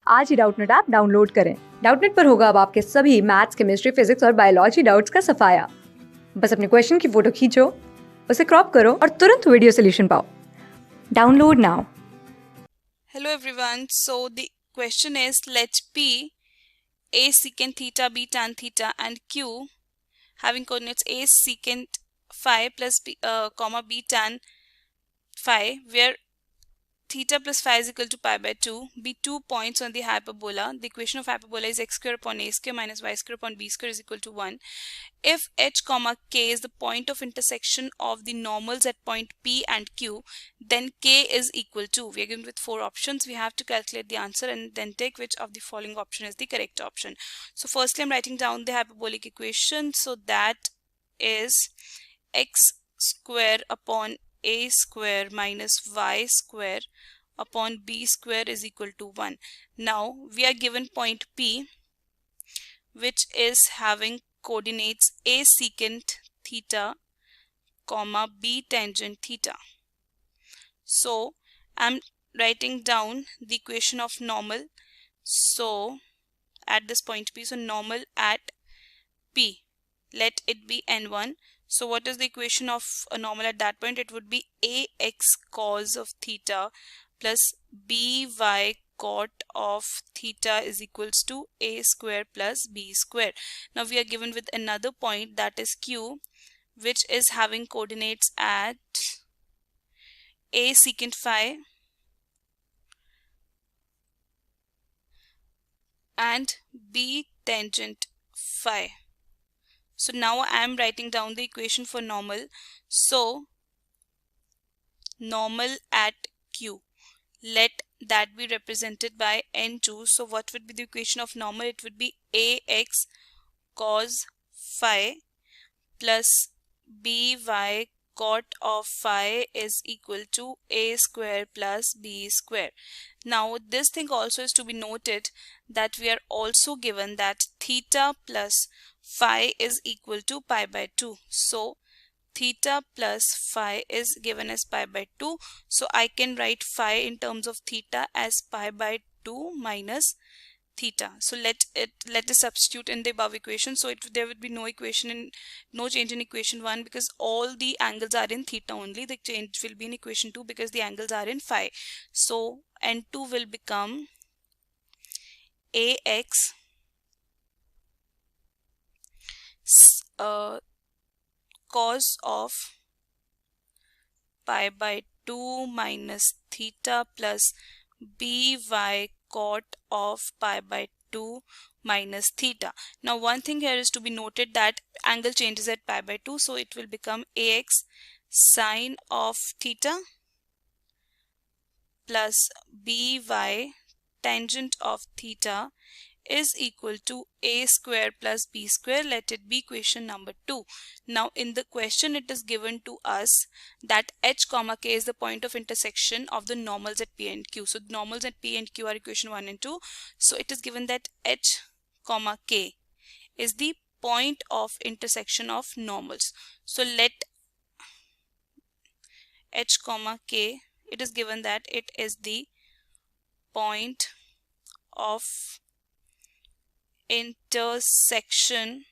आज ही Doubtnut app download करें। Doubtnut पर होगा अब आपके सभी मैथ्स, केमिस्ट्री, फिजिक्स और बायोलॉजी डाउट्स का सफाया। बस अपने क्वेश्चन की फोटो खींचो, उसे क्रॉप करो और तुरंत वीडियो सोल्यूशन पाओ। Download now. Hello everyone. So the question is, let P, A secant theta, B tan theta and Q having coordinates A secant phi plus B, B tan phi, where theta plus phi is equal to pi by 2, be 2 points on the hyperbola. The equation of hyperbola is x square upon a square minus y square upon b square is equal to 1. If h comma k is the point of intersection of the normals at point P and Q, then k is equal to, we are given with 4 options. We have to calculate the answer and then take which of the following option is the correct option. So firstly I'm writing down the hyperbolic equation. So that is x square upon a square minus y square upon b square is equal to 1. Now we are given point P, which is having coordinates a secant theta comma b tangent theta. So I'm writing down the equation of normal. So at this point P, so normal at P, let it be n1. So what is the equation of a normal at that point? It would be ax cos of theta plus by cot of theta is equals to a square plus b square. Now we are given with another point, that is Q, which is having coordinates at a secant phi and b tangent phi. So now I am writing down the equation for normal. So normal at Q, let that be represented by n2. So what would be the equation of normal? It would be ax cos phi plus by cot of phi is equal to a square plus b square. Now this thing also is to be noted that we are also given that theta plus phi is equal to pi by 2. So theta plus phi is given as pi by 2. So I can write phi in terms of theta as pi by 2 minus theta. So let us substitute in the above equation. So there would be no change in equation 1 because all the angles are in theta only. The change will be in equation 2 because the angles are in phi. So n2 will become ax cos of pi by 2 minus theta plus by cot of pi by 2 minus theta. Now one thing here is to be noted that angle changes at pi by 2, so it will become ax sine of theta plus by tangent of theta is equal to a square plus b square. Let it be equation number 2. Now in the question it is given to us that h comma k is the point of intersection of the normals at P and Q. So the normals at P and Q are equation 1 and 2. So it is given that h comma k is the point of intersection of normals. So let h comma k, it is given that it is the point of intersection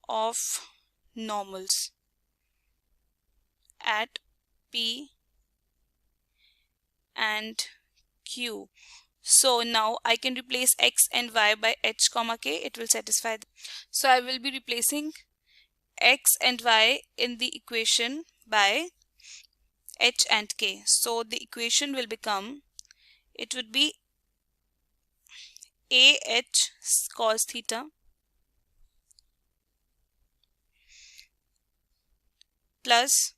of normals at P and Q. So now I can replace x and y by h comma k. It will satisfy. So I will be replacing x and y in the equation by h and k. So the equation will become, it would be ah cos theta plus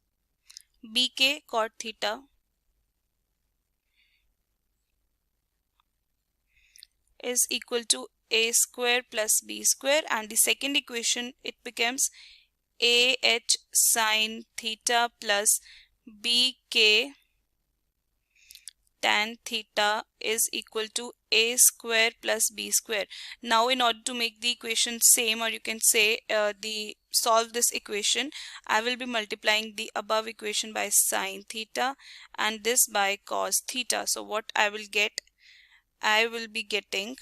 bk cot theta is equal to a square plus b square, and the second equation it becomes ah sine theta plus bk tan theta is equal to a square plus b square. Now in order to make the equation same, or you can say solve this equation, I will be multiplying the above equation by sine theta and this by cos theta. So what I will get, I will be getting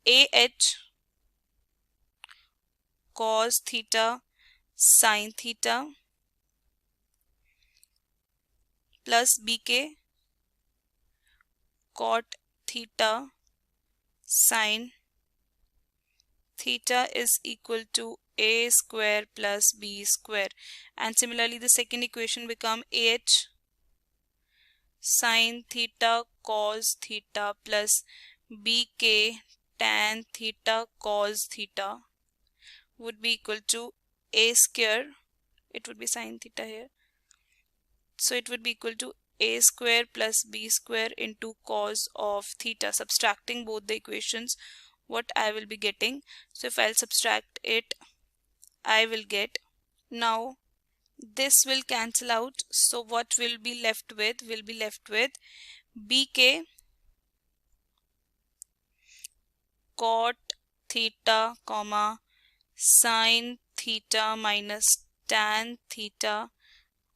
AH cos theta sin theta plus BK cot theta sin theta is equal to A square plus B square. And similarly the second equation become AH sin theta cos theta plus BK tan theta cos theta would be equal to A square. It would be sin theta here. So it would be equal to A square plus B square into cos of theta. Subtracting both the equations, what I will be getting. So if I'll subtract it, I will get, now this will cancel out. So what will be left with? Will be left with BK cot theta comma sin theta minus tan theta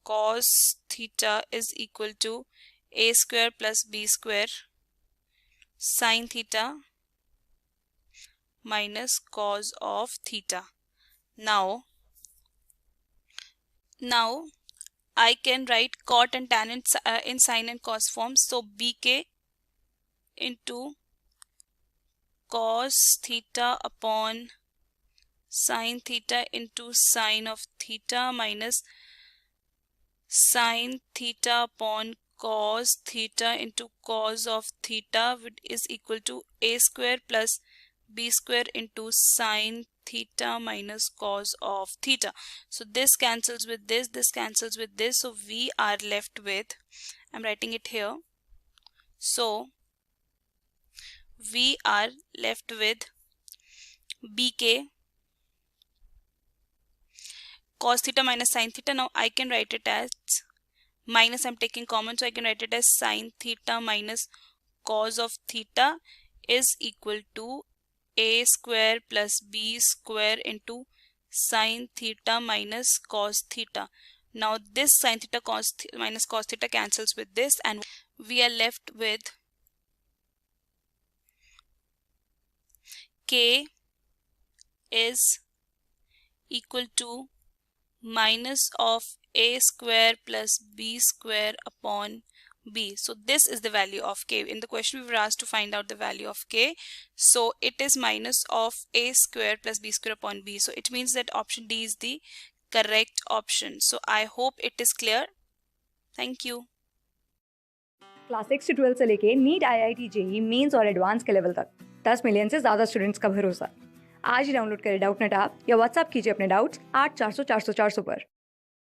cos theta is equal to A square plus B square sin theta minus cos of theta. Now I can write cot and tan in sin and cos form. So BK into cos theta upon sin theta into sin of theta minus sin theta upon cos theta into cos of theta is equal to A square plus B square into sin theta minus cos of theta. So this cancels with this cancels with this. So we are left with, I'm writing it here. So we are left with BK cos theta minus sin theta. Now I can write it as minus, I'm taking common, so I can write it as sin theta minus cos of theta is equal to A square plus B square into sin theta minus cos theta. Now this sin theta minus cos theta cancels with this, and we are left with K is equal to minus of A square plus B square upon B. So this is the value of K. In the question we were asked to find out the value of K. So it is minus of A square plus B square upon B. So it means that option D is the correct option. So I hope it is clear. Thank you. Class 6 से 12 से लेके NEET IIT JEE mains और advance के level तक 10 million से ज़्यादा students का भरोसा। आज ही डाउनलोड करें डाउटनेट ऐप या व्हाट्सएप कीजिए अपने डाउट्स 8400 400 400 पर।